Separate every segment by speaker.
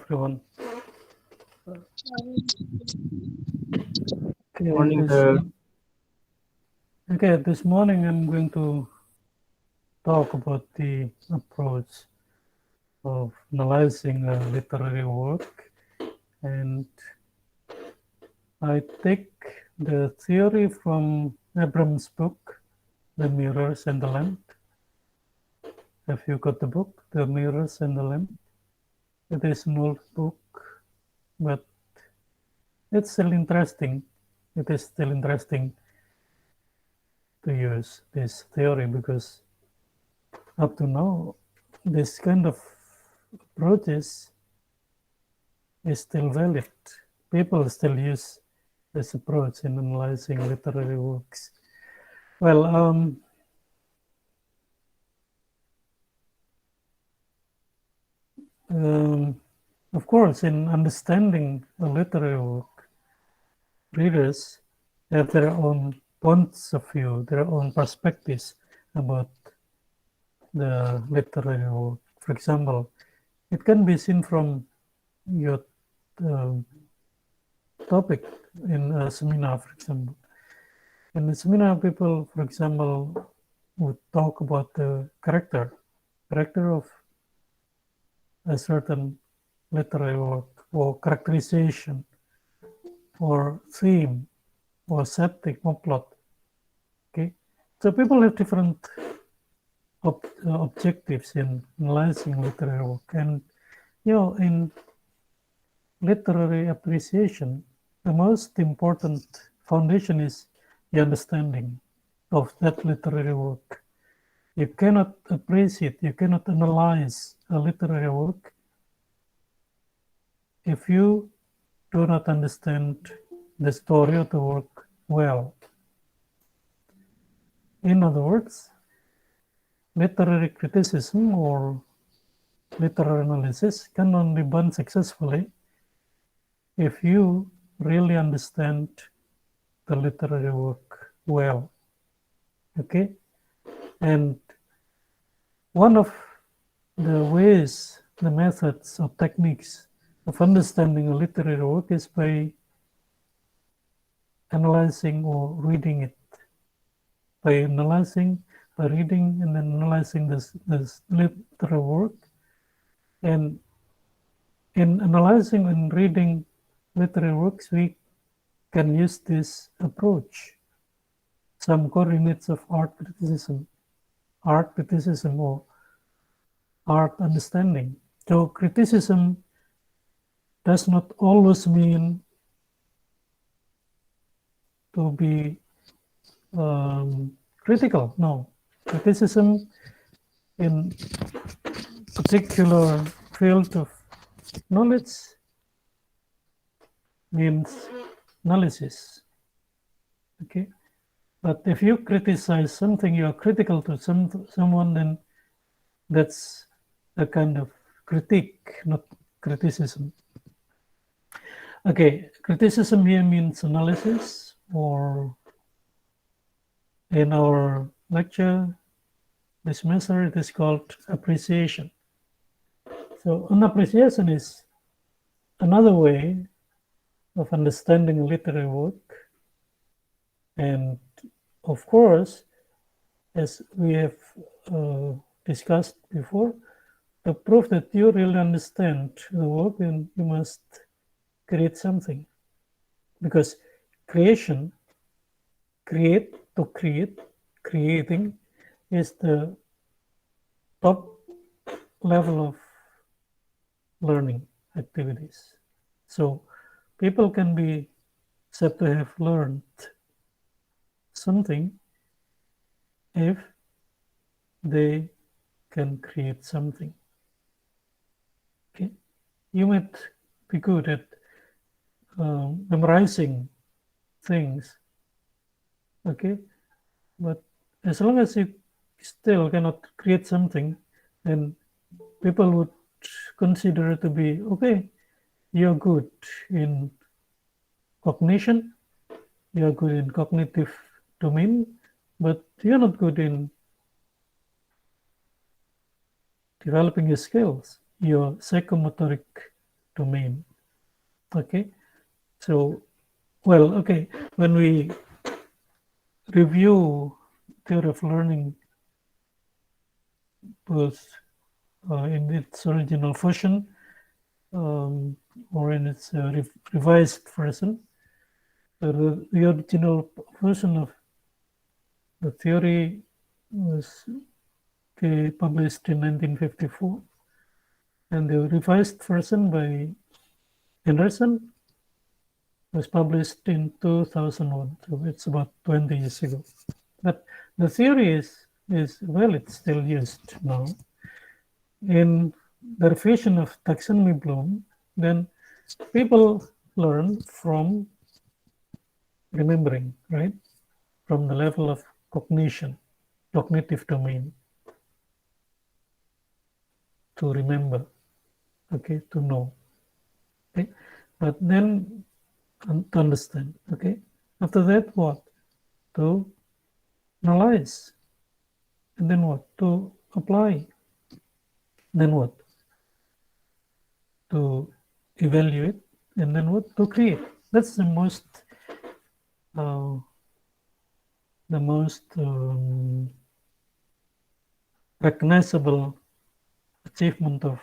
Speaker 1: everyone.
Speaker 2: Morning.
Speaker 1: This morning I'm going to talk about the approach of analyzing literary work, and I take the theory from Abram's book, The Mirrors and the Lamp. Have you got the book, The Mirrors and the Lamp? It is an old book, but it's still interesting. It is still interesting to use this theory because up to now, this kind of approaches is still valid. People still use this approach in analyzing literary works. Well, of course, in understanding a literary work, readers have their own points of view, their own perspectives about the literary work. For example, it can be seen from your topic in a seminar, for example. In the seminar, people, for example, would talk about the character of a certain literary work, or characterization, or theme, or setting, or plot. Okay, so people have different objectives in analyzing literary work, and in literary appreciation, the most important foundation is the understanding of that literary work. You cannot appreciate, you cannot analyze a literary work if you do not understand the story of the work well. In other words, literary criticism or literary analysis can only be done successfully if you really understand the literary work well. Okay? And one of the ways, the methods or techniques of understanding a literary work is by analyzing or reading it. By reading and then analyzing this literary work. And in analyzing and reading literary works, we can use this approach. Some coordinates of art criticism or art understanding. So criticism does not always mean to be critical. No, criticism in particular field of knowledge means analysis. Okay, but if you criticize something, you are critical to someone, then that's a kind of critique, not criticism. Okay, criticism here means analysis, or in our lecture this semester it is called appreciation. So an appreciation is another way of understanding literary work, and of course, as we have discussed before, to prove that you really understand the work, then you must create something, because creating is the top level of learning activities. So people can be said to have learned something if they can create something. Okay, you might be good at memorizing things, okay, but as long as you still cannot create something, then people would consider it to be okay. You're good in cognition, you're good in cognitive domain, but you're not good in developing your skills, your psychomotoric domain. Okay, so, well, okay, when we review theory of learning both in its original version or in its revised version, the original version of the theory was published in 1954, and the revised version by Anderson was published in 2001, so it's about 20 years ago. But the theory is well, it's still used now. In the revision of taxonomy Bloom, then people learn from remembering, right? From the level of cognition, cognitive domain, to remember, okay, to know, okay? But then to understand, okay? After that, what? To analyze. And then what? To apply. Then what? To evaluate. And then what? To create. That's the most recognizable achievement of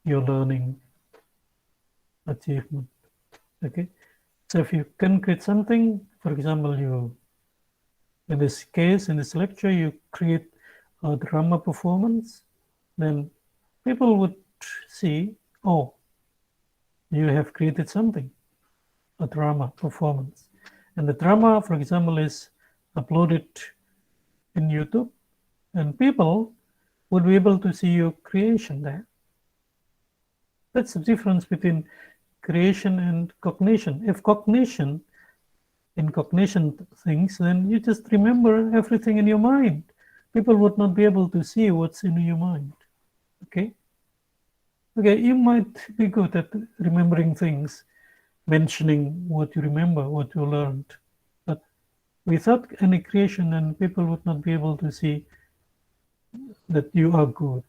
Speaker 1: your learning achievement. Okay, so if you can create something, for example, in this case, in this lecture, you create a drama performance, then people would see, oh, you have created something, a drama performance. And the drama, for example, is uploaded in YouTube, and people would be able to see your creation there. That's the difference between creation and cognition. If cognition, in cognition things, then you just remember everything in your mind. People would not be able to see what's in your mind. Okay? Okay, you might be good at remembering things, mentioning what you remember, what you learned. But without any creation, then people would not be able to see that you are good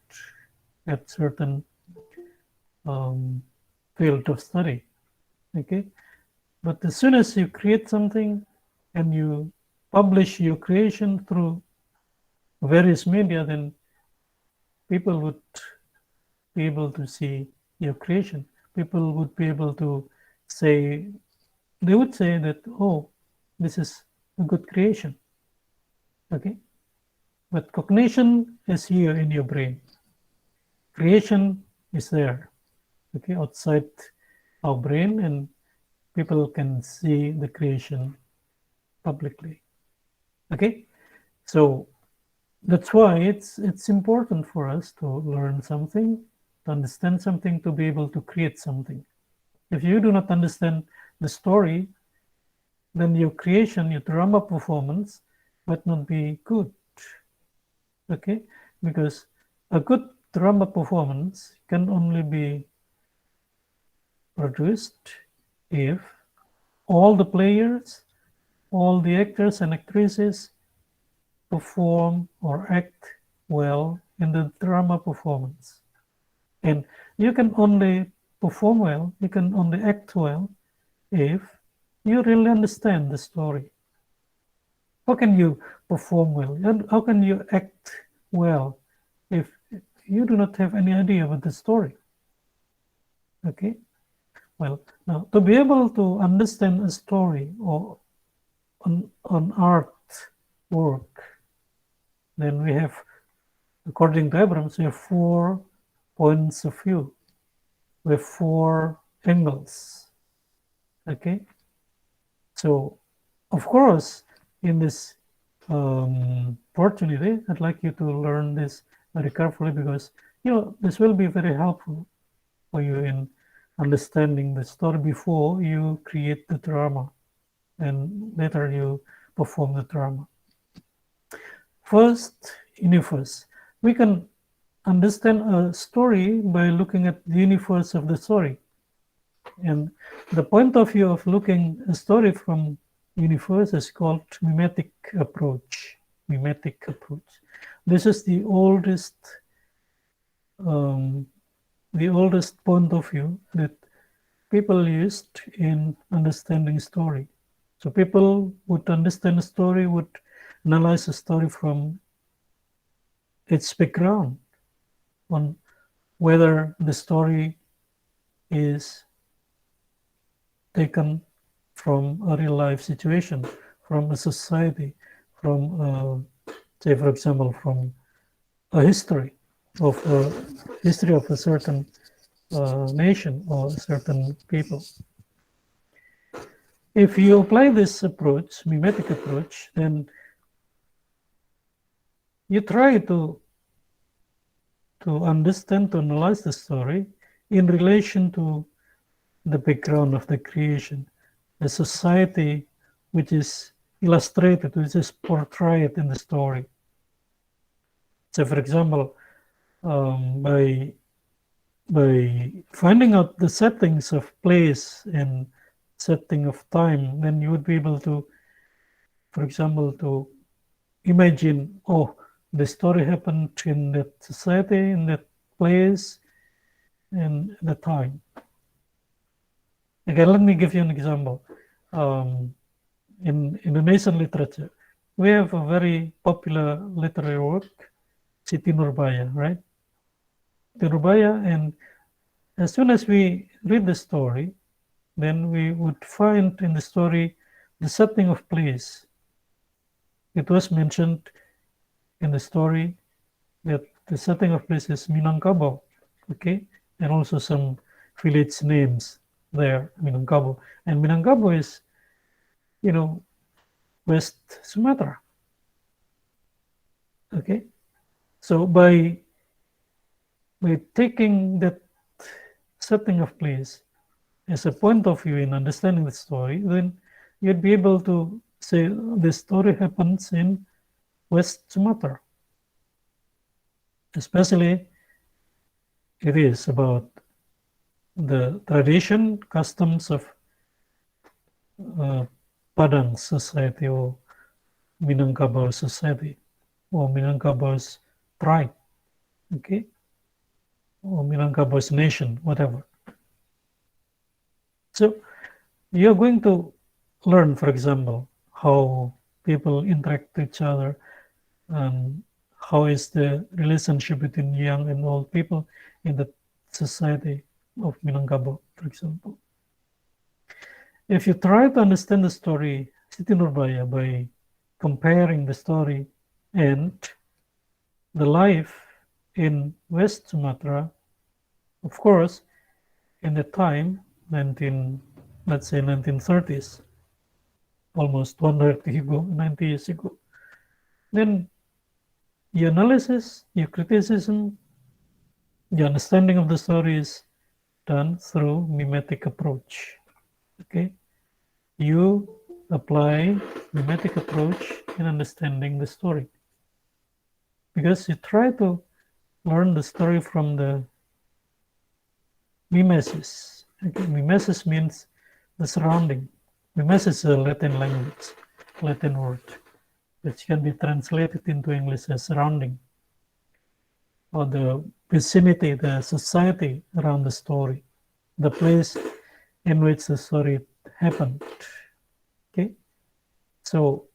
Speaker 1: at certain field of study. Okay? But as soon as you create something and you publish your creation through various media, then people would be able to see your creation. People would be able to say, they would say that, oh, this is a good creation. Okay? But cognition is here in your brain. Creation is there, okay, outside our brain, and people can see the creation publicly. Okay? So that's why it's important for us to learn something, to understand something, to be able to create something. If you do not understand the story, then your creation, your drama performance might not be good. Okay? Because a good drama performance can only be produced if all the players, all the actors and actresses perform or act well in the drama performance. And you can only perform well, you can only act well if you really understand the story. How can you perform well? And how can you act well if you do not have any idea about the story? Okay? Well, now to be able to understand a story or on art work, then we have, according to Abrams, we have 4 points of view. We have 4 angles. Okay? So, of course, in this opportunity, I'd like you to learn this very carefully, because this will be very helpful for you in understanding the story before you create the drama and later you perform the drama. First, universe. We can understand a story by looking at the universe of the story. And the point of view of looking a story from universe is called mimetic approach. Mimetic approach. This is the oldest the oldest point of view that people used in understanding story. So people would understand a story, would analyze a story from its background, on whether the story is taken from a real life situation, from a society, from say for example from a history of a certain nation or certain people. If you apply this approach, mimetic approach, then you try to understand, to analyze the story in relation to the background of the creation, the society which is illustrated, which is portrayed in the story. So, for example, by finding out the settings of place and setting of time, then you would be able to, for example, to imagine, oh, the story happened in that society, in that place, and the time. Okay, let me give you an example. In Indonesian literature, we have a very popular literary work, Siti Nurbaya, right? Nurbaya, and as soon as we read the story, then we would find in the story the setting of place. It was mentioned in the story that the setting of place is Minangkabau, okay, and also some village names there, Minangkabau, and Minangkabau is, West Sumatra, okay. So by taking that setting of place as a point of view in understanding the story, then you'd be able to say the story happens in West Sumatra. Especially, it is about the tradition, customs of Padang society or Minangkabau society or Minangkabau's tribe, okay, or Minangkabau's nation, whatever. So you're going to learn, for example, how people interact with each other, and how is the relationship between young and old people in the society of Minangkabau, for example. If you try to understand the story Siti Nurbaya by comparing the story and the life in West Sumatra, of course, in the time, let's say 1930s, almost 90 years ago, then your analysis, your criticism, the understanding of the story is done through mimetic approach. Okay, you apply mimetic approach in understanding the story because you try to learn the story from the mimesis. Okay, mimesis means the surrounding. Mimesis is a Latin language, Latin word, which can be translated into English as surrounding, or the vicinity, the society around the story, the place in which the story happened. Okay, so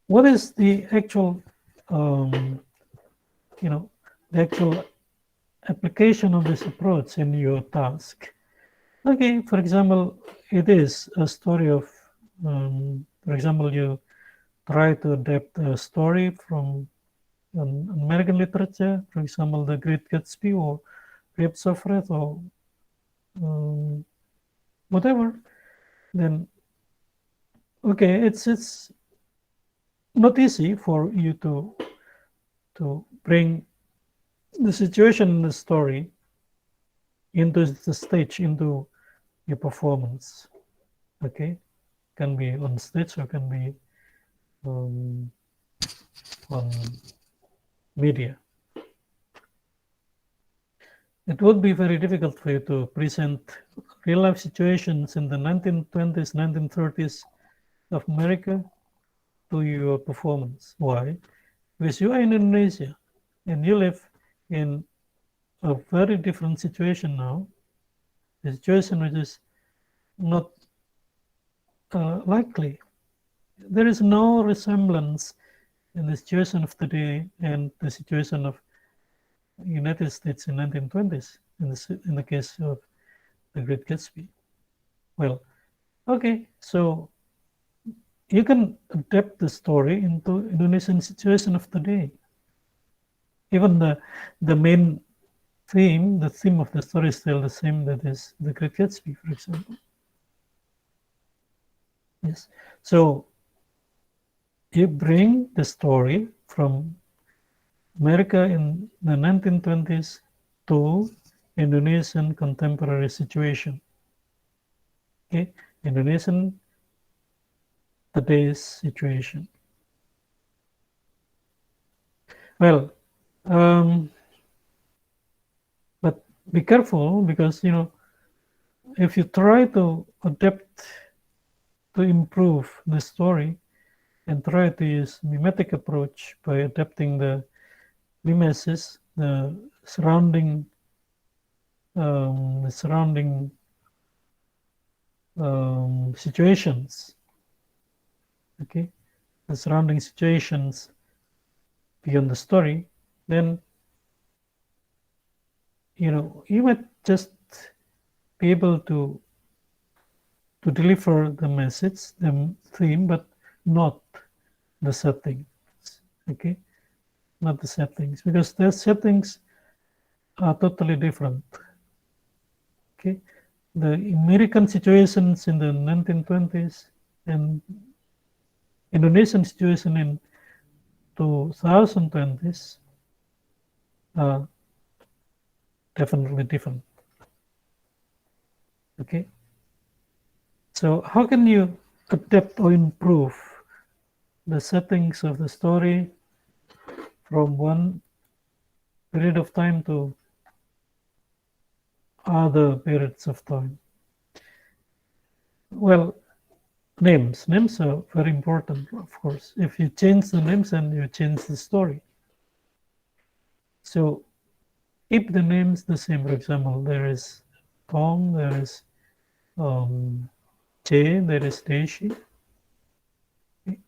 Speaker 1: what is the actual, the actual application of this approach in your task? Okay, for example, it is a story of, for example, you try to adapt a story from American literature, for example, The Great Gatsby or Grapes of Wrath or whatever, then okay, it's not easy for you to bring the situation in the story into the stage, into your performance. Okay, can be on stage or can be on media. It would be very difficult for you to present real life situations in the 1920s, 1930s of America to your performance. Why? Because you are in Indonesia and you live in a very different situation now, a situation which is not likely. There is no resemblance in the situation of today and the situation of the United States in 1920s in the case of the Great Gatsby. Well, okay, so you can adapt the story into Indonesian situation of today. Even the main theme, the theme of the story is still the same. That is the Great Gatsby, for example. Yes. So you bring the story from America in the 1920s to Indonesian contemporary situation. Okay, Indonesian today's situation. Well, but be careful, because if you try to adapt to improve the story and try to use mimetic approach by adapting the premises, the surrounding situations, okay, the surrounding situations beyond the story, then you might just be able to deliver the message, the theme, but not the settings. Okay, not the settings, because the settings are totally different. Okay, the American situations in the 1920s and Indonesian situation in 2020s are definitely different. Okay, so how can you adapt or improve the settings of the story from one period of time to other periods of time? Well, names are very important, of course. If you change the names, and you change the story. So keep the names the same. For example, there is Tom, there is Jay, there is Daisy. Okay.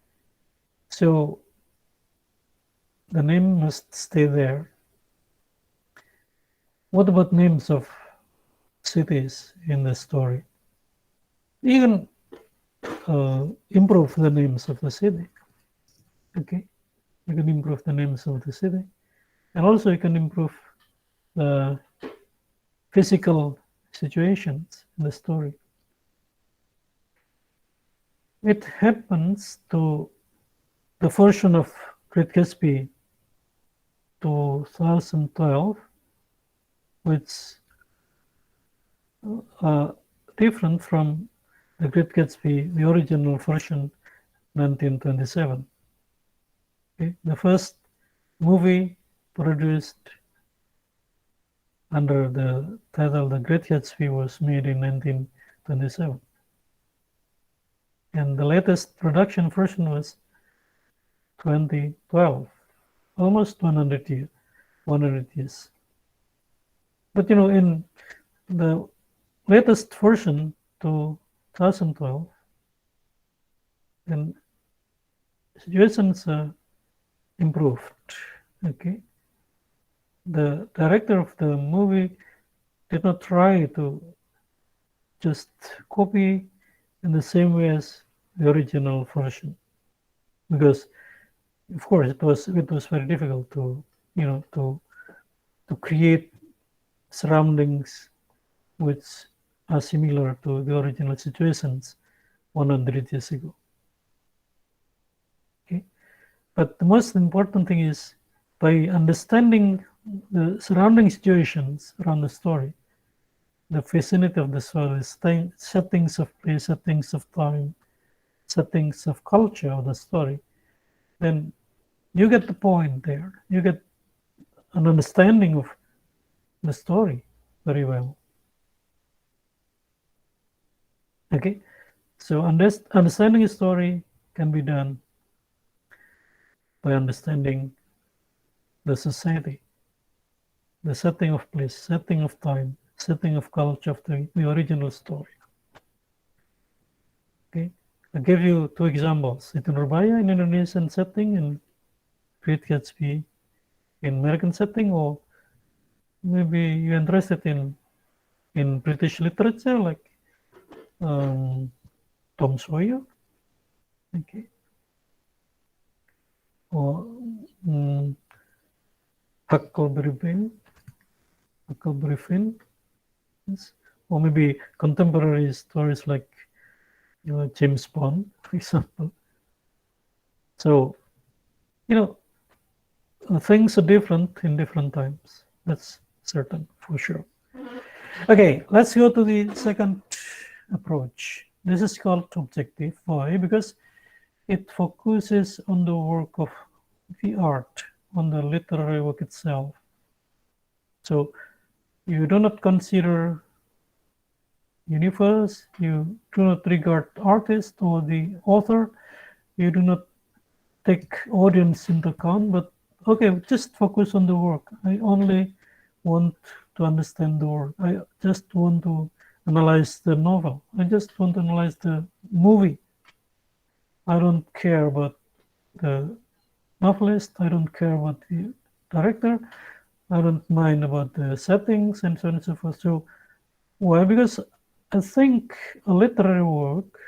Speaker 1: So the name must stay there. What about names of cities in the story? You can improve the names of the city. Okay, you can improve the names of the city, and also you can improve the physical situations in the story. It happens to the version of Great Gatsby 2012, which are different from the Great Gatsby, the original version, 1927. Okay? The first movie produced under the title The Great Gatsby was made in 1927. And the latest production version was 2012, almost 100 years. But in the latest version, 2012, then situations are improved. Okay, the director of the movie did not try to just copy in the same way as the original version, because of course it was very difficult to create surroundings which are similar to the original situations 100 years ago. Okay, but the most important thing is, by understanding the surrounding situations around the story, the vicinity of the story, settings of place, settings of time, settings of culture of the story, then you get the point there. You get an understanding of the story very well. Okay, so understanding a story can be done by understanding the society. the setting of place, setting of time, setting of culture of the original story. Okay, I'll give you two examples. Siti Nurbaya in Indonesian setting and Great Gatsby in American setting, or maybe you're interested in British literature like Tom Sawyer, okay, or Huckleberry Finn, yes. Or maybe contemporary stories like James Bond, for example. So, things are different in different times. That's certain, for sure. Okay, let's go to the second approach. This is called Objectify. Why? Because it focuses on the work of the art, on the literary work itself. So you do not consider universe, you do not regard artist or the author, you do not take audience into account, but okay, just focus on the work. I only want to understand the work. I just want to analyze the novel. I just want to analyze the movie. I don't care about the novelist. I don't care about the director. I don't mind about the settings and so on and so forth. So why? Because I think a literary work,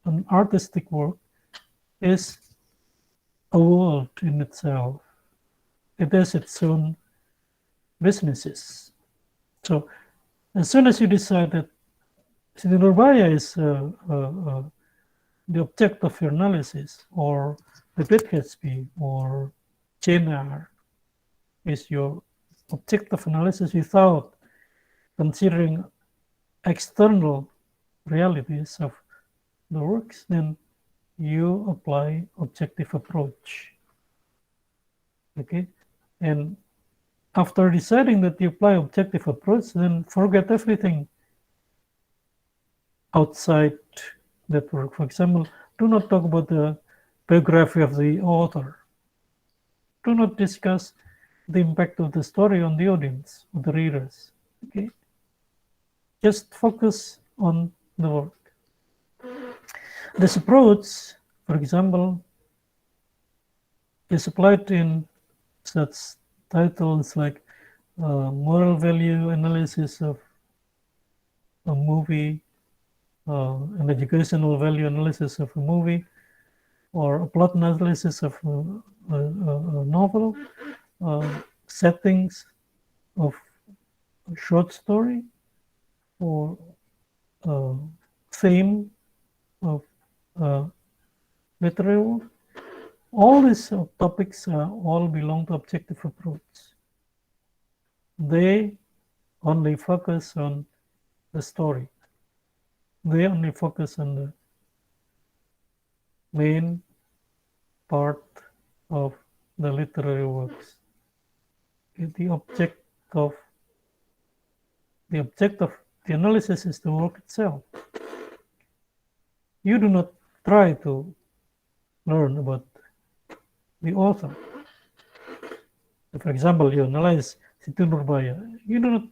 Speaker 1: an artistic work, is a world in itself. It has its own businesses. So as soon as you decide that Siti Nurbaya is the object of your analysis, or the Great Gatsby, or Jane Eyre is your object of analysis without considering external realities of the works, then you apply objective approach. Okay, and after deciding that you apply objective approach, then forget everything outside that work. For example, do not talk about the biography of the author. Do not discuss the impact of the story on the audience, or the readers. Okay, just focus on the work. This approach, for example, is applied in such titles like moral value analysis of a movie, an educational value analysis of a movie, or a plot analysis of a novel, settings of a short story, or theme of literary work. All these topics all belong to objective approach. They only focus on the story. They only focus on the main part of the literary works. The object of the analysis is the work itself. You do not try to learn about the author. For example, you analyze Siti Nurbaya. You do not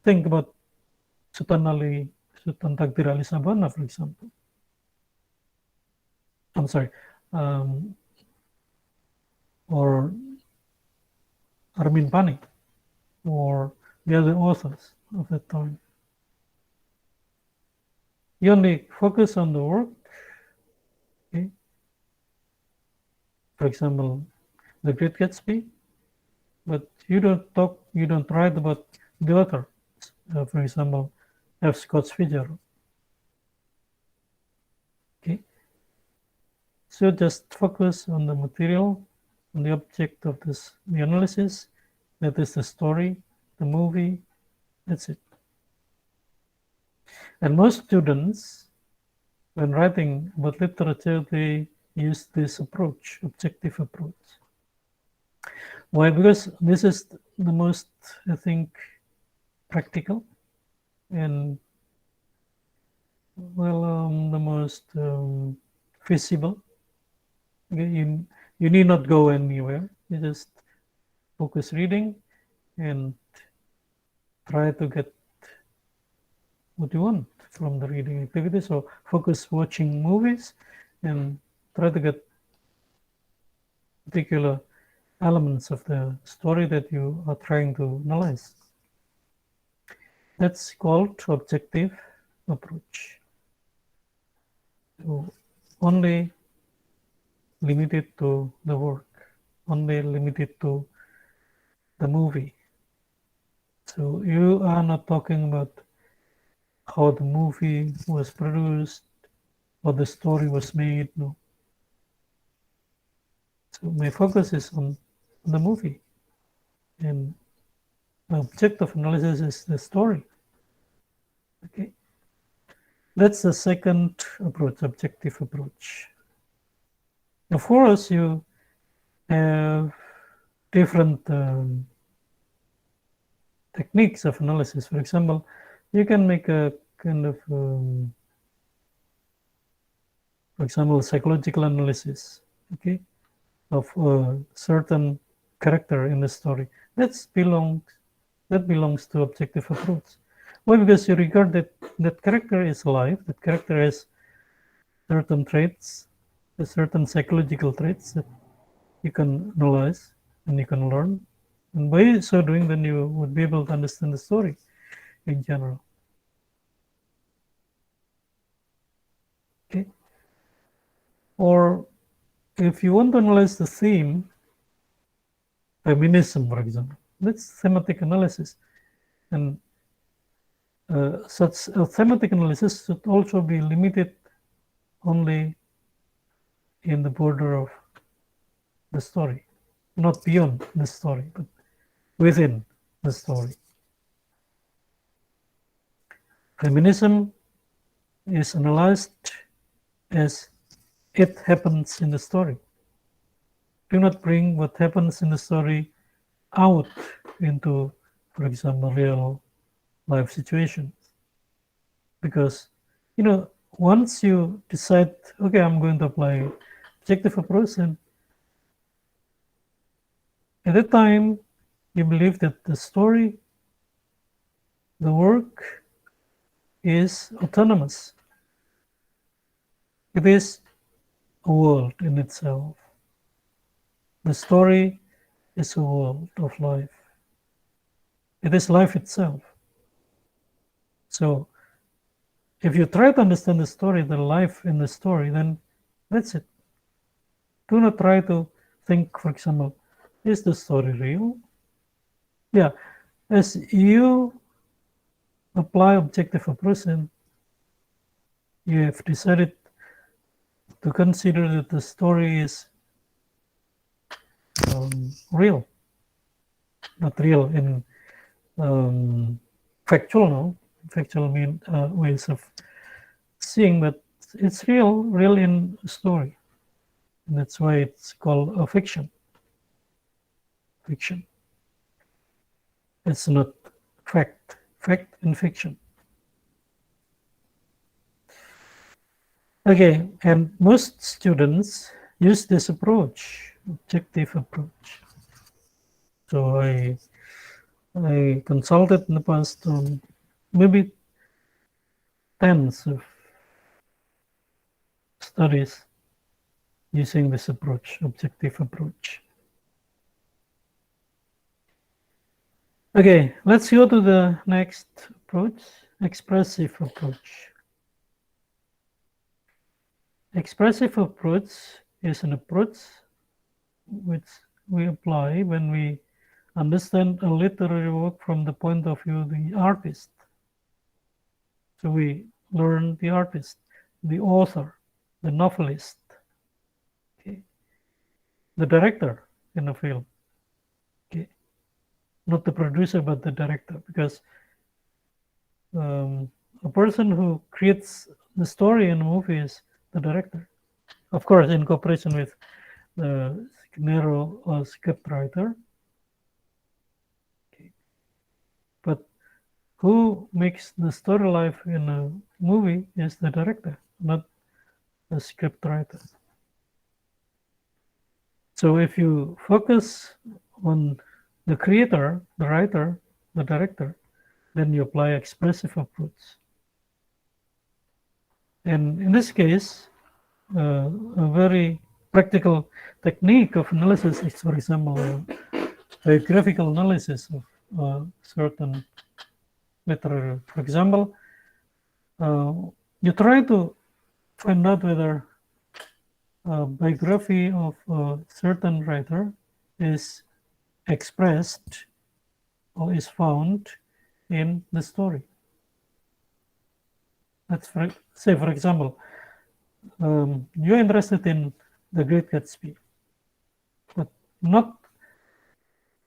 Speaker 1: think about Sultan Takdir Ali Sabana, for example. I'm sorry, or Armin Pani, or the other authors of that time. You only focus on the work. Okay. For example, The Great Gatsby, but you don't write about the author. For example, F. Scott Fitzgerald. Okay. So just focus on the material, on the object of the analysis, that is the story, the movie, that's it. And most students, when writing about literature, they use this approach, objective approach. Why? Because this is the most, I think, practical and, well, the most feasible. Okay, you need not go anywhere. You just focus reading, and try to get what you want from the reading activity. So focus watching movies and try to get particular elements of the story that you are trying to analyze. That's called objective approach. So only limited to the work, only limited to the movie. So you are not talking about how the movie was produced or the story was made. No. So my focus is on the movie, and the objective analysis is the story. Okay, that's the second approach, objective approach. Of course, you have different techniques of analysis. For example, you can make a kind of, for example, psychological analysis, okay, of a certain character in the story. That belongs to objective approach. Why? Because you regard that character is alive, that character has certain traits, certain psychological traits that you can analyze and you can learn. And by so doing, then you would be able to understand the story in general. Okay. Or if you want to analyze the theme, feminism, for example, that's thematic analysis. And such a thematic analysis should also be limited only in the border of the story, not beyond the story, but within the story. Feminism is analyzed as it happens in the story. Do not bring what happens in the story out into, for example, real life situations. Because, once you decide, okay, I'm going to apply objective approach, and at that time, you believe that the story, the work is autonomous. It is a world in itself. The story is a world of life. It is life itself. So, if you try to understand the story, the life in the story, then that's it. Do not try to think, for example, is the story real? Yeah, as you apply objective approach and you have decided to consider that the story is real, not real in factual, no? Factual mean ways of seeing, but it's real in story. And that's why it's called a fiction. Fiction. It's not fact. Fact and fiction. Okay, and most students use this approach, objective approach. So I consulted in the past maybe tens of studies using this approach, objective approach. Okay, let's go to the next approach, expressive approach. Expressive approach is an approach which we apply when we understand a literary work from the point of view of the artist. So we learn the artist, the author, the novelist, okay, the director in a film, okay, not the producer but the director, because a person who creates the story in a movie is the director, of course, in cooperation with the scenario or script writer. Okay. But who makes the story life in a movie is the director, not the script writer. So if you focus on the creator, the writer, the director, then you apply expressive approach. And in this case, a very practical technique of analysis is, for example, a graphical analysis of certain literary. For example, you try to find out whether a biography of a certain writer is expressed or is found in the story. Let's say, for example, you're interested in The Great Gatsby, but not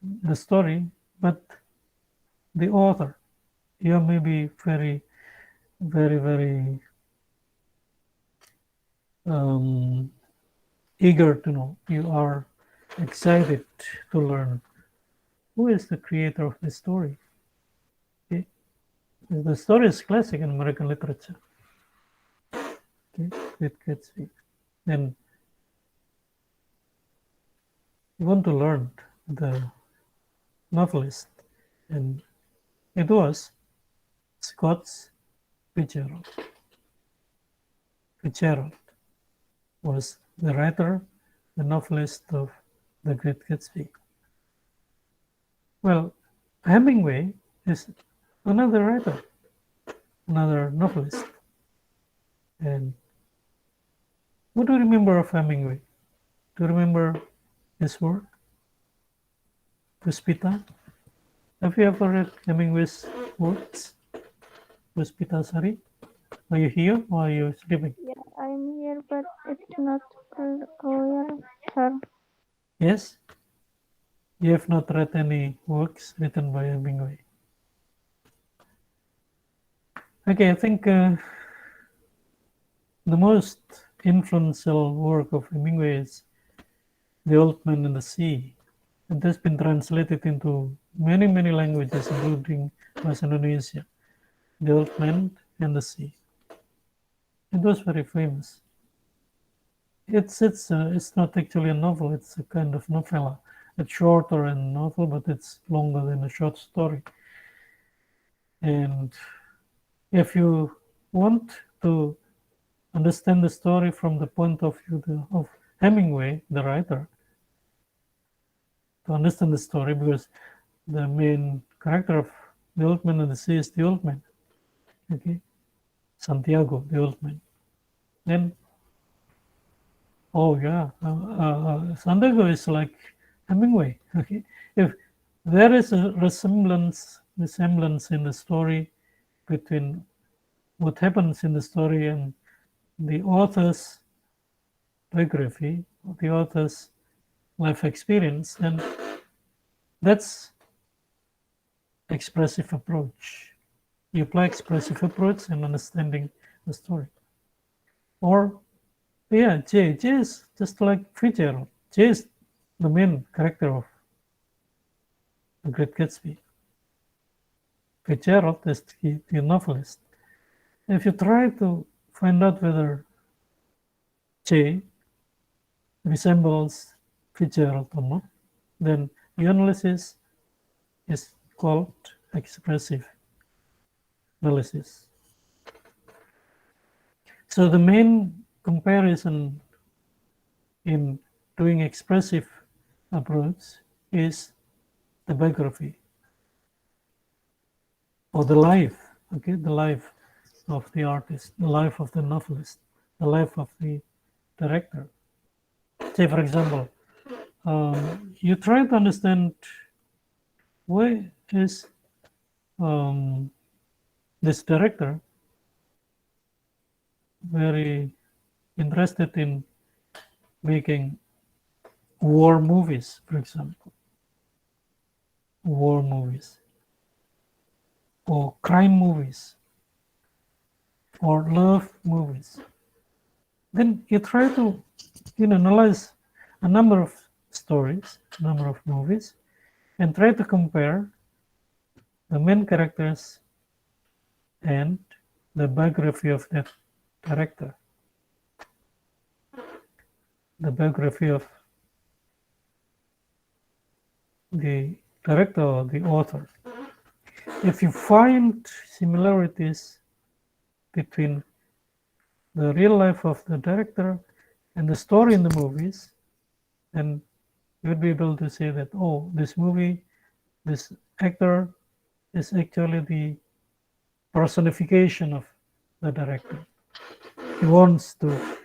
Speaker 1: the story, but the author. You may be very, very, very eager to know. You are excited to learn who is the creator of the story. Okay? The story is classic in American literature. Okay, Great Gatsby. Then you want to learn the novelist, and it was Scott Fitzgerald. Fitzgerald was the writer, the novelist of The Great Gatsby. Well, Hemingway is another writer, another novelist. And what do you remember of Hemingway? Do you remember his work? Puspita? Have you ever read Hemingway's works? Puspita Sari? Are you here or are you sleeping?
Speaker 2: Yeah, I'm here, but it's not clear, sir.
Speaker 1: Yes? You have not read any works written by Hemingway. Okay, I think the most influential work of Hemingway is The Old Man and the Sea. It has been translated into many, many languages, including Bahasa Indonesia. The Old Man and the Sea. It was very famous. It's not actually a novel. It's a kind of novella. It's shorter than a novel, but it's longer than a short story. And if you want to understand the story from the point of view of Hemingway, the writer, to understand the story, because the main character of The Old Man and the Sea is the old man. Okay, Santiago, the old man. Then, oh yeah, Santiago is like Hemingway. Okay, if there is a resemblance in the story between what happens in the story and the author's biography, the author's life experience, then that's expressive approach. You apply expressive approach in understanding the story. Or, yeah, Jay is just like Fitzgerald. Jay is the main character of The Great Gatsby. Fitzgerald is the novelist. If you try to find out whether Jay resembles Fitzgerald or not, then the analysis is called expressive analysis. So the main comparison in doing expressive approach is the biography or the life, okay, the life of the artist, the life of the novelist, the life of the director. Say, for example, you try to understand why is this director very interested in making war movies, for example, war movies, or crime movies, or love movies. Then you try to analyze a number of stories, a number of movies, and try to compare the main characters and the biography of that character, the biography of the director or the author. If you find similarities between the real life of the director and the story in the movies, then you would be able to say that, oh, this movie, this actor is actually the personification of the director. He wants to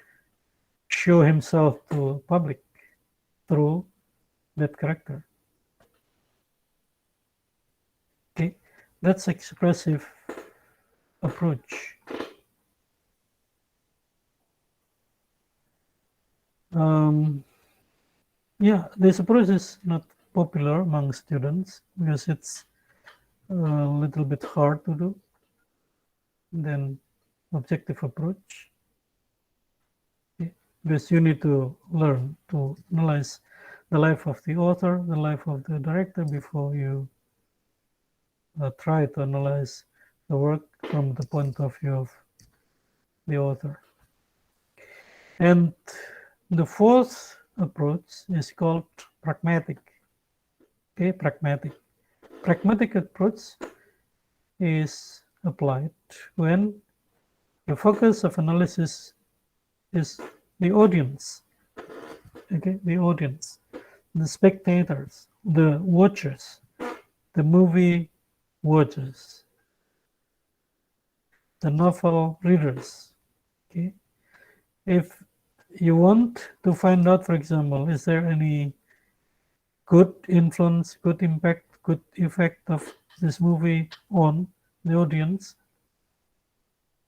Speaker 1: show himself to public through that character. Okay, that's expressive approach. Yeah, this approach is not popular among students because it's a little bit hard to do than objective approach. Okay, because you need to learn to analyze the life of the author, the life of the director before you try to analyze the work from the point of view of the author. And the fourth approach is called pragmatic. Okay, pragmatic. Pragmatic approach is applied when the focus of analysis is the audience. Okay, the audience, the spectators, the watchers, the movie watchers, the novel readers. Okay, if you want to find out, for example, is there any good influence, good impact, good effect of this movie on the audience,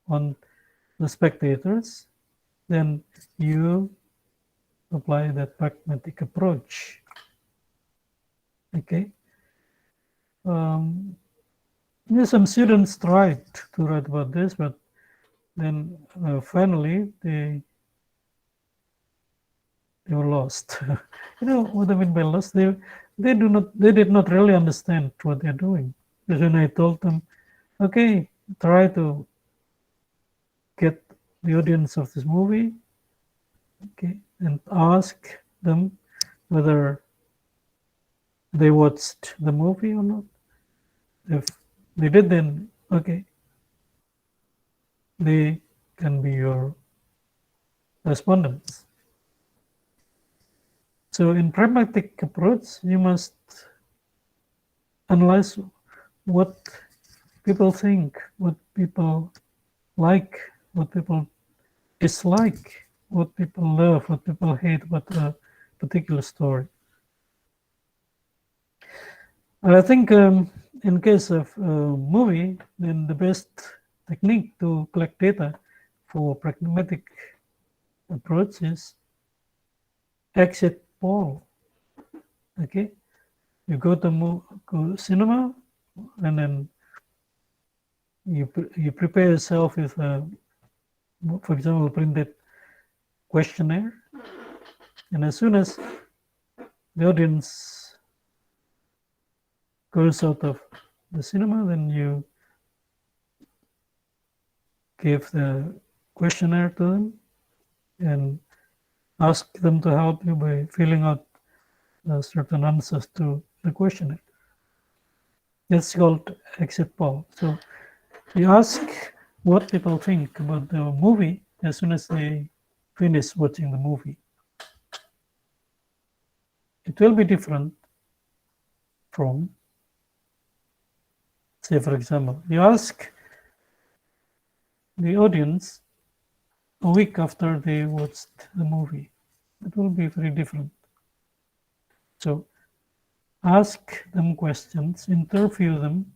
Speaker 1: on the spectators, then you apply that pragmatic approach. Okay. Some students tried to write about this, but then finally they were lost. You know what I mean by lost? They did not really understand what they're doing. Because when I told them, okay, try to get the audience of this movie, okay, and ask them whether they watched the movie or not. If they did, then okay, they can be your respondents. So in pragmatic approach, you must analyze what people think, what people like, what people dislike, what people love, what people hate about a particular story. And I think in case of a movie, then the best technique to collect data for pragmatic approach is exit poll. Okay, you go to cinema, and then you prepare yourself with a, for example, printed questionnaire, and as soon as the audience goes out of the cinema, then you give the questionnaire to them and ask them to help you by filling out certain answers to the questionnaire. That's called exit poll. So you ask what people think about the movie as soon as they finish watching the movie. It will be different from, say, for example, you ask the audience a week after they watched the movie. It will be very different. So ask them questions, interview them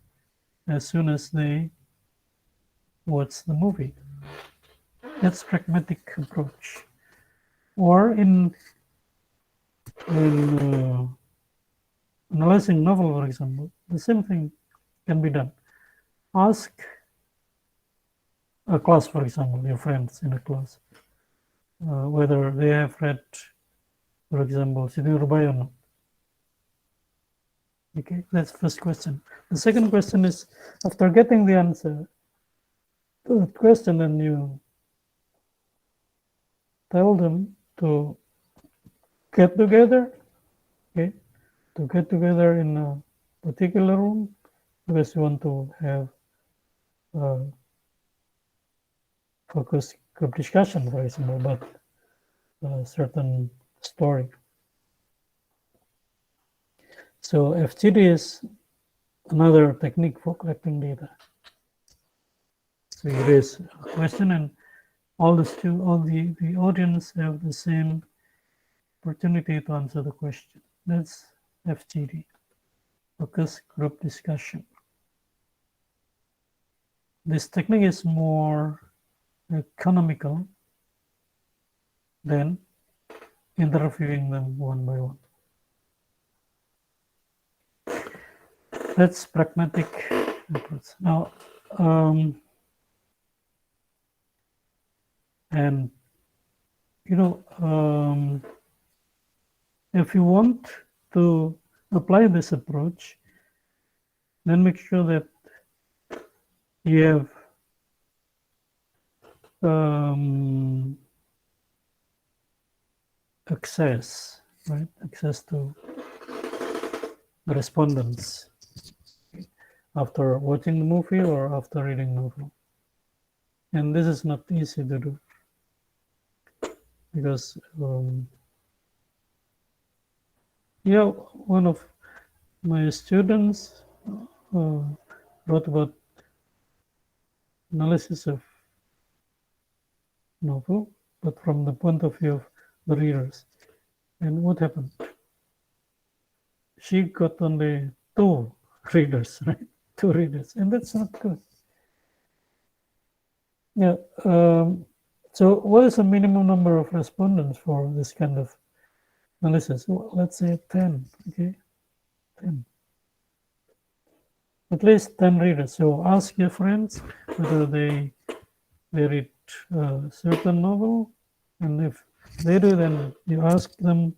Speaker 1: as soon as they watch the movie. That's pragmatic approach. Or in analyzing novel, for example, the same thing can be done. Ask a class, for example, your friends in a class, whether they have read, for example, Siti Nurbaya or not. Okay, that's the first question. The second question is, after getting the answer to that question, then you tell them to get together, okay, to get together in a particular one because you want to have focused group discussion, for example, about a certain story. So FGD is another technique for collecting data. So you raise a question and all the audience have the same opportunity to answer the question. That's FGD, focus group discussion. This technique is more economical than interviewing them one by one. That's pragmatic approach. Now, and you know, if you want to apply this approach, then make sure that you have access, right? Access to the respondents after watching the movie or after reading the novel. And this is not easy to do because one of my students wrote about analysis of novel, but from the point of view of the readers. And what happened? She got only two readers, right? Two readers, and that's not good. Yeah. So, what is the minimum number of respondents for this kind of analysis? Well, let's say 10. Okay, 10. At least 10 readers. So, ask your friends whether they read a certain novel, and if they do, then you ask them.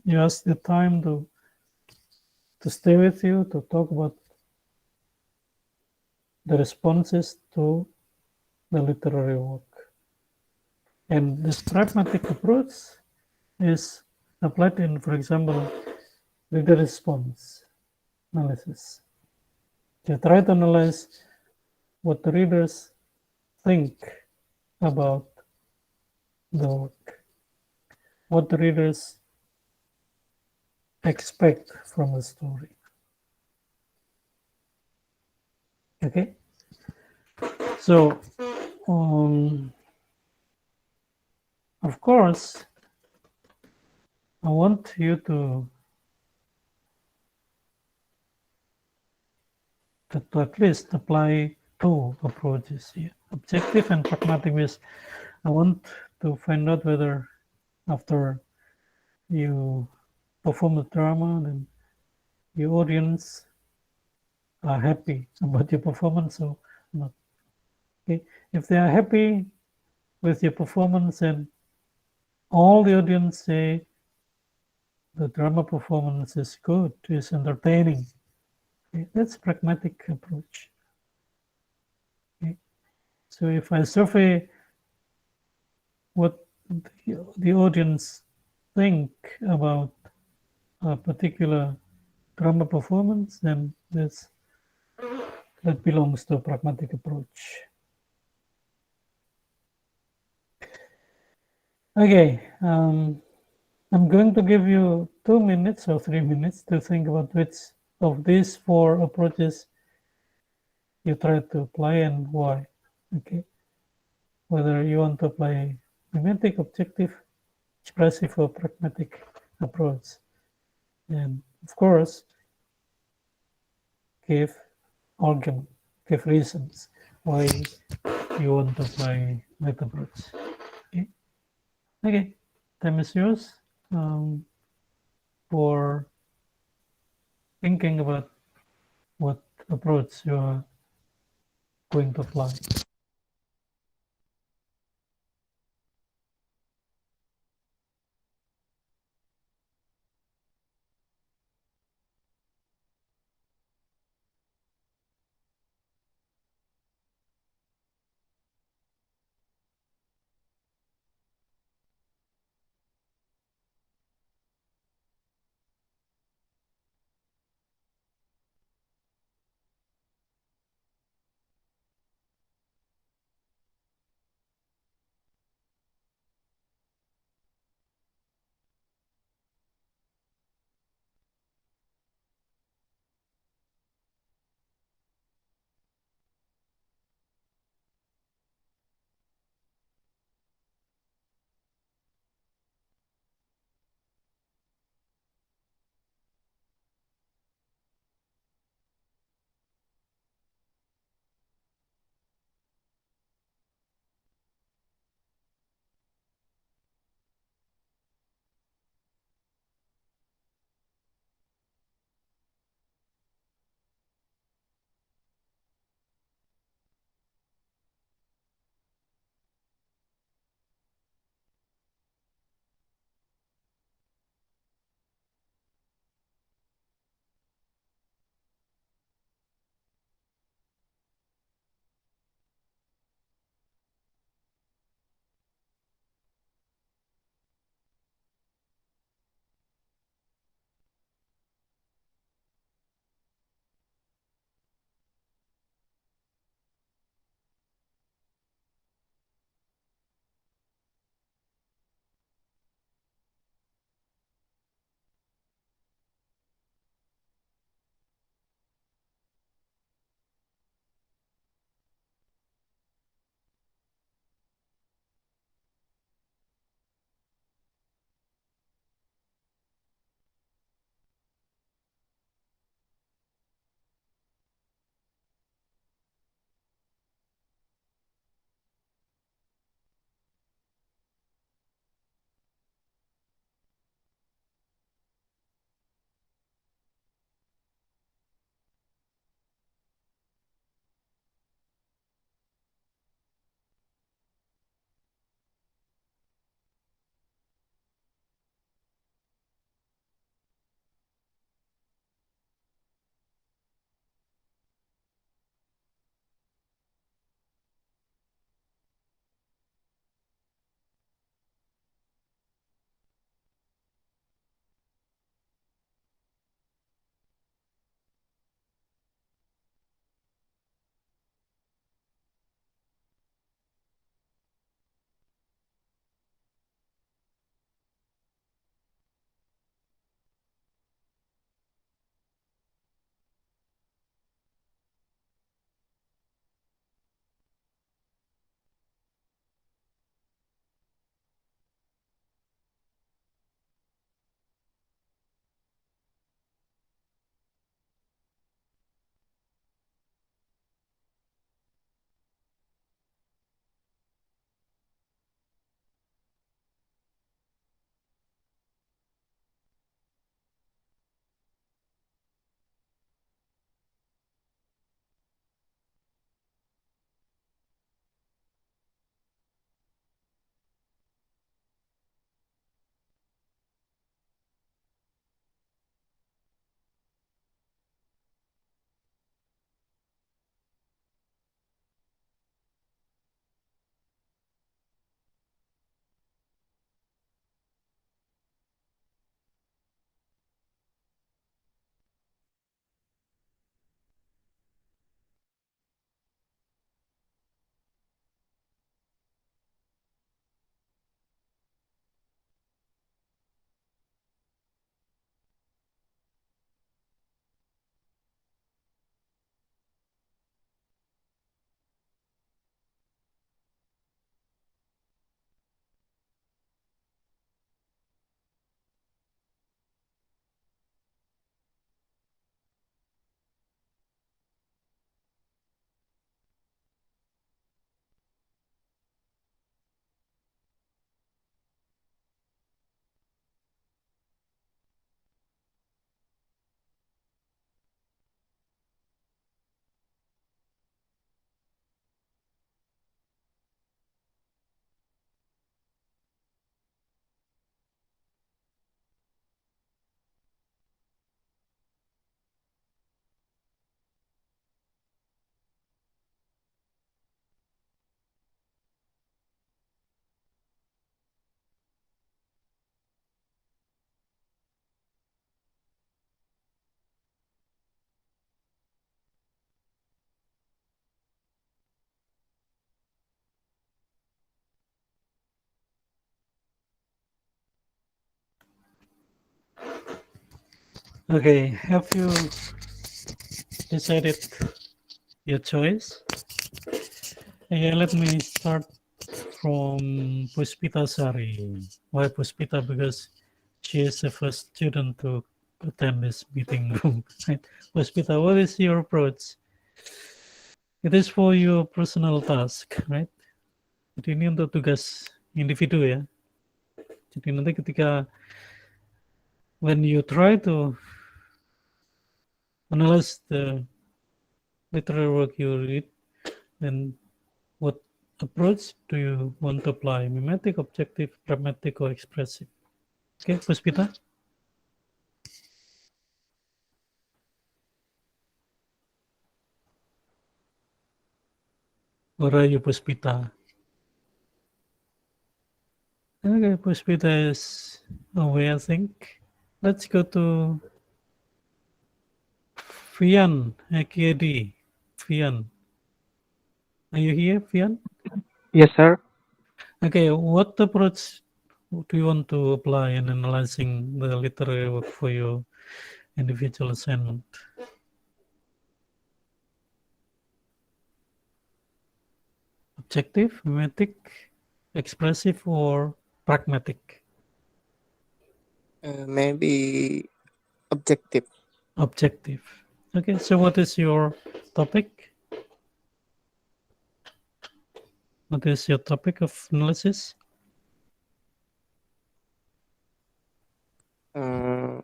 Speaker 1: You ask the time to stay with you to talk about the responses to the literary work. And this pragmatic approach is applied in, for example, reader response analysis. You try to analyze what the readers think about the work, what the readers expect from the story. Okay? So, of course, I want you to at least apply two approaches here, objective and pragmatic. Because I want to find out whether after you perform the drama, then your audience are happy about your performance or not. Okay, if they are happy with your performance and all the audience say the drama performance is good, is entertaining, okay, that's pragmatic approach. Okay. So if I survey what the audience think about a particular drama performance, then that belongs to a pragmatic approach. Okay, I'm going to give you 2 minutes or 3 minutes to think about which of these four approaches you try to apply and why. Okay, whether you want to apply mimetic, objective, expressive, or pragmatic approach, and of course, give argument, give reasons why you want to apply that approach. Okay, okay, time is yours for thinking about what approach you are going to apply. Okay, have you decided your choice? Okay, let me start from Puspita Sari. Why Puspita? Because she is the first student to attend this meeting room. Right? Puspita, what is your approach? It is for your personal task, right? Jadi ini untuk tugas individu ya. Jadi nanti ketika when you try to analyze the literary work you read, then what approach do you want to apply? Mimetic, objective, pragmatic, or expressive? Okay, Puspita. Where are you, Puspita? Okay, Puspita is away, I think. Let's go to Fian Akiedi. Fian, are you here, Fian?
Speaker 3: Yes, sir.
Speaker 1: Okay, what approach do you want to apply in analyzing the literary work for your individual assignment? Objective, mimetic, expressive, or pragmatic?
Speaker 3: Maybe objective.
Speaker 1: Objective. Okay, so what is your topic? What is your topic of analysis?
Speaker 3: Uh,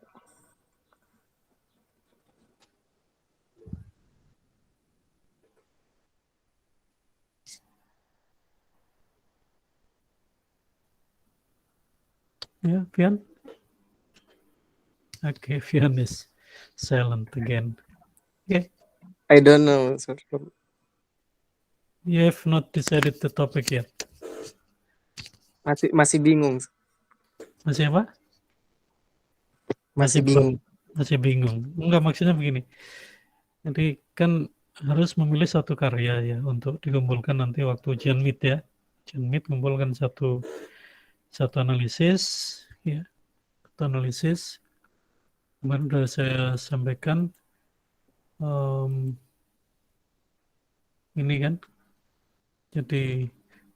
Speaker 1: Yeah, Fian? Okay, Fian is silent again. Okay,
Speaker 3: I don't know, sir.
Speaker 1: you have not decided the topic yet.
Speaker 3: Masih bingung.
Speaker 1: Masih apa?
Speaker 3: Masih
Speaker 1: belum.
Speaker 3: bingung.
Speaker 1: Masih bingung. Enggak, maksudnya begini. Jadi kan harus memilih satu karya ya untuk dikumpulkan nanti waktu ujian mid ya. Ujian mid kumpulkan satu analisis ya. Satu analisis. Kemarin sudah saya sampaikan ini kan. Jadi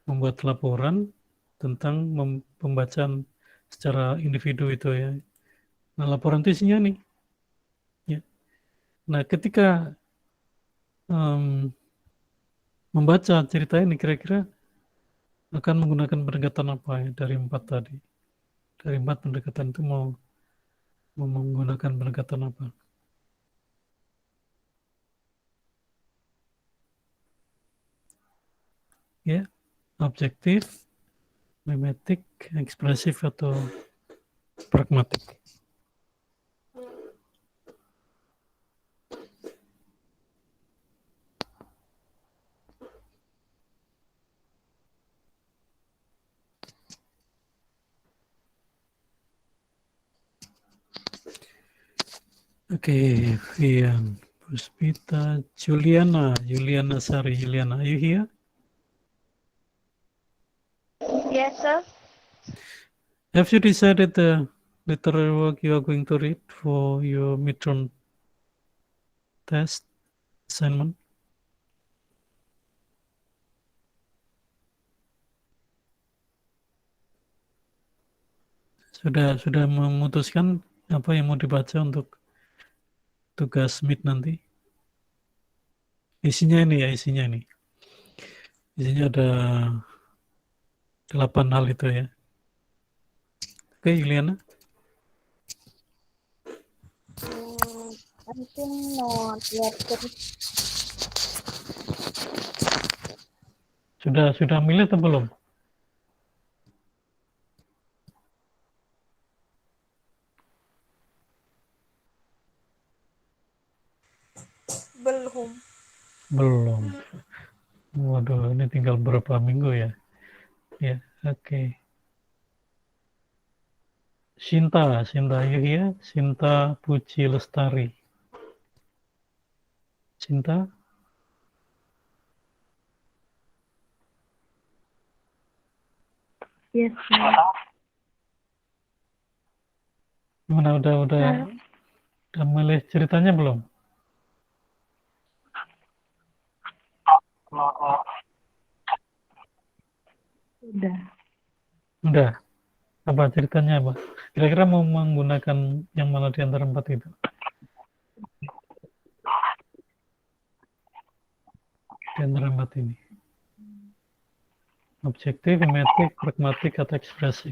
Speaker 1: membuat laporan tentang pembacaan secara individu itu ya. Nah, laporan itu isinya nih. Ya. Nah, ketika membaca cerita ini kira-kira akan menggunakan pendekatan apa ya dari 4 tadi? Dari 4 pendekatan itu mau menggunakan pendekatan apa? Ya, objektif, mimetik, ekspresif atau pragmatik. Oke, Vian, Puspita, Juliana Sari, Juliana, are you here?
Speaker 2: Yes, sir.
Speaker 1: Have you decided the literary work you are going to read for your midterm test assignment? Sudah memutuskan apa yang mau dibaca untuk tugas mid nanti? Isinya ini ya, isinya ada 8 hal itu ya. Oke, Juliana.
Speaker 2: I think not yet, sir.
Speaker 1: Sudah milih atau belum? Belum. Waduh, ini tinggal berapa minggu ya? Ya, oke. Sinta, you here? Sinta Puji Lestari. Sinta?
Speaker 2: Yes, sir.
Speaker 1: Gimana udah Udah milih ceritanya belum? Udah. Apa ceritanya apa? Kira-kira mau menggunakan yang mana di antara 4 itu? Di antara 4 ini. Objektif, emetik, pragmatik, atau ekspresif?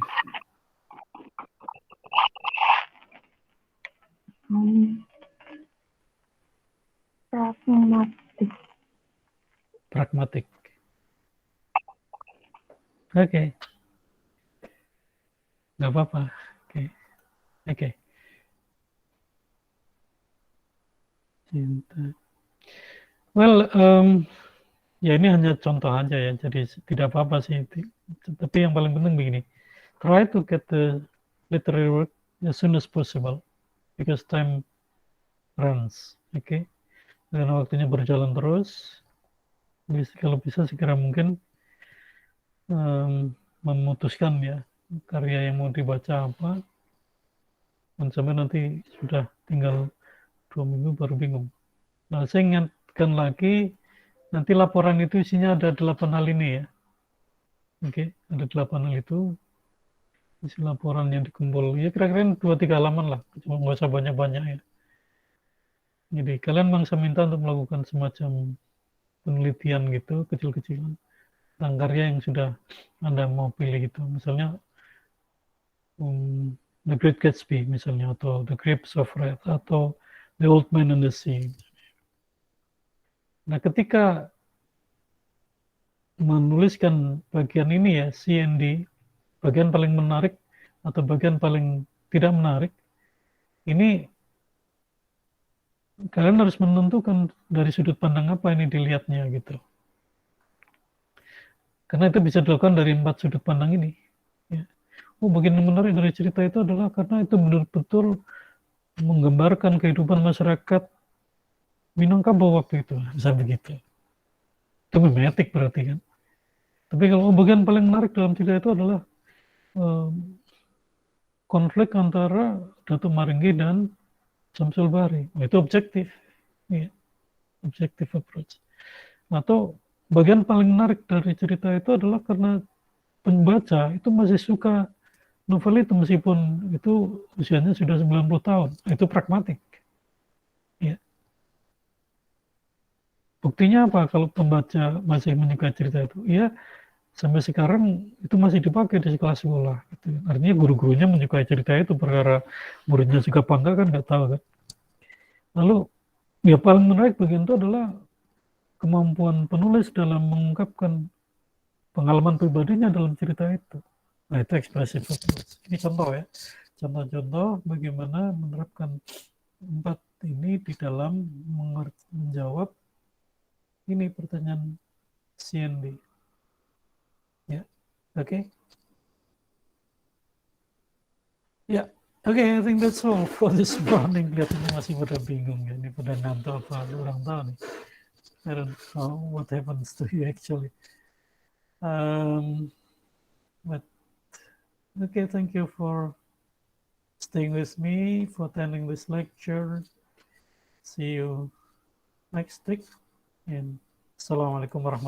Speaker 2: Pragmatik.
Speaker 1: Pragmatik. Oke. Nggak apa-apa. Oke. Cinta. Well, ya ini hanya contoh aja ya, jadi tidak apa-apa sih. Tapi yang paling penting begini, try to get the literary work as soon as possible, because time runs, oke? Karena waktunya berjalan terus, kalau bisa segera mungkin memutuskan ya karya yang mau dibaca apa, dan sampai nanti sudah tinggal 2 minggu baru bingung. Nah, saya ingatkan lagi, nanti laporan itu isinya ada 8 hal ini ya. Oke, ada 8 hal itu, isi laporan yang dikumpul. Ya kira-kira 2-3 halaman lah, cuma nggak usah banyak-banyak ya. Jadi kalian memang saya minta untuk melakukan semacam penelitian gitu, kecil-kecilan, tentang karya yang sudah Anda mau pilih itu. Misalnya, The Great Gatsby misalnya, atau The Grapes of Wrath, atau The Old Man and the Sea. Nah, ketika menuliskan bagian ini ya, C and D, bagian paling menarik atau bagian paling tidak menarik, ini kalian harus menentukan dari sudut pandang apa ini dilihatnya gitu. Karena itu bisa dilakukan dari 4 sudut pandang ini. Ya. Bagian yang menarik dari cerita itu adalah karena itu betul-betul menggambarkan kehidupan masyarakat Minangkabau waktu itu, bisa begitu. Itu memetik berarti kan. Tapi kalau bagian paling menarik dalam cerita itu adalah konflik antara Datuk Maringgi dan Samsul Bahri. Itu objektif, ya, objective approach. Atau bagian paling menarik dari cerita itu adalah karena pembaca itu masih suka novel itu meskipun itu usianya sudah 90 tahun. Itu pragmatik. Ya. Buktinya apa kalau pembaca masih menyukai cerita itu? Ya, sampai sekarang itu masih dipakai di sekolah-sekolah. Gitu. Artinya guru-gurunya menyukai cerita itu, perkara muridnya suka apa enggak kan nggak tahu kan. Lalu ya paling menarik bagian itu adalah kemampuan penulis dalam mengungkapkan pengalaman pribadinya dalam cerita itu. Nah, itu expressive approach. Ini contoh ya. Contoh-contoh bagaimana menerapkan 4 ini di dalam menjawab ini pertanyaan CND. Ya, oke. Ya, oke. I think that's all for this morning. Kelihatannya masih pada bingung ya. Ini pada ngantuk apa orang tahu nih. I don't know what happens to you actually. But okay, thank you for staying with me, for attending this lecture. See you next week. And Assalamualaikum warahmatullahi wabarakatuh.